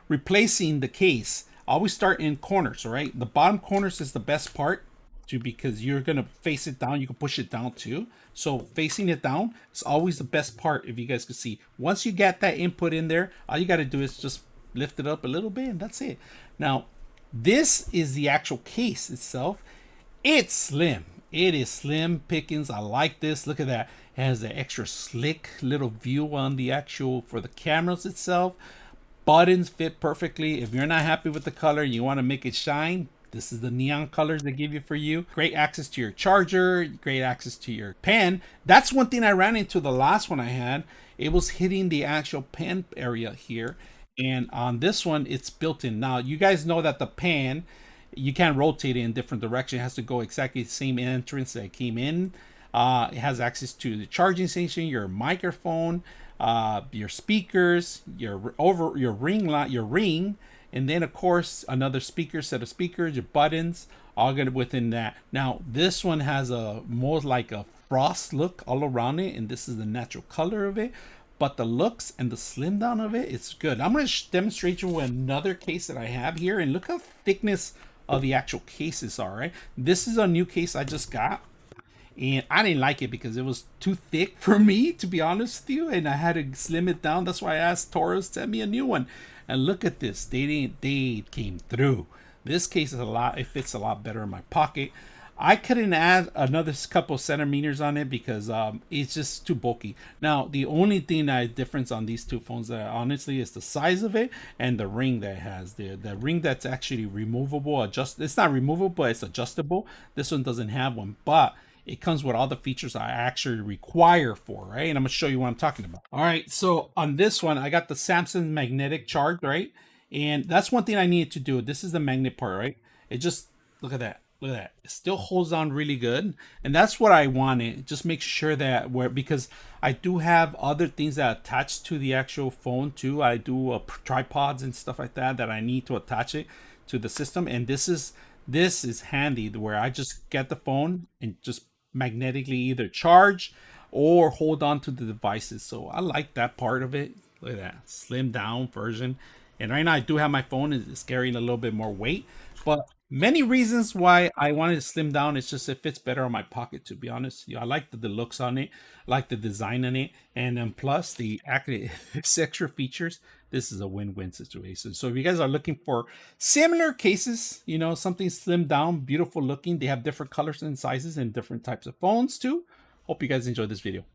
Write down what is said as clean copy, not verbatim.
replacing the case, always start in corners, all right? The bottom corners is the best part because you're gonna face it down. You can push it down too. So facing it down is always the best part. If you guys can see, once you get that input in there, all you got to do is just lift it up a little bit, and that's it. Now, this is the actual case itself. It's slim. It is slim pickings. I like this. Look at that. It has the extra slick little view on the actual for the cameras itself. Buttons fit perfectly. If you're not happy with the color, you want to make it shine, this is the neon colors they give you for you. Great access to your charger, great access to your pen. That's one thing I ran into the last one I had. It was hitting the actual pen area here. And on this one, it's built in. Now, you guys know that the pen, you can't rotate it in different directions. It has to go exactly the same entrance that it came in. It has access to the charging station, your microphone, your speakers, your ring, and then of course another set of speakers, your buttons, all good within that. Now this one has a more like a frost look all around it, and this is the natural color of it. But the looks and the slim down of it, it's good. I'm going to demonstrate you with another case that I have here, and look how thickness of the actual cases are. Right, this is a new case I just got. And I didn't like it because it was too thick for me, to be honest with you. And I had to slim it down. That's why I asked TORRAS to send me a new one. And look at this. They came through. This case is it fits a lot better in my pocket. I couldn't add another couple centimeters on it because it's just too bulky. Now, the only thing that is difference on these two phones, honestly, is the size of it and the ring that it has. The ring that's actually removable, it's not removable, but it's adjustable. This one doesn't have one, but it comes with all the features I actually require for, right? And I'm gonna show you what I'm talking about. All right, so on this one, I got the Samsung magnetic charge, right? And that's one thing I needed to do. This is the magnet part, right? It just, look at that. Look at that. It still holds on really good. And that's what I wanted. Just make sure that because I do have other things that attach to the actual phone too. I do tripods and stuff like that I need to attach it to the system. And this is handy where I just get the phone and just magnetically either charge or hold on to the devices. So I like that part of it. Look at that slim down version. And right now I do have my phone is carrying a little bit more weight, but many reasons why I wanted to slim down. It's just it fits better on my pocket, to be honest. I like the looks on it, I like the design on it, and then plus the extra features. This is a win-win situation. So if you guys are looking for similar cases, something slimmed down, beautiful looking, they have different colors and sizes and different types of phones too. Hope you guys enjoyed this video.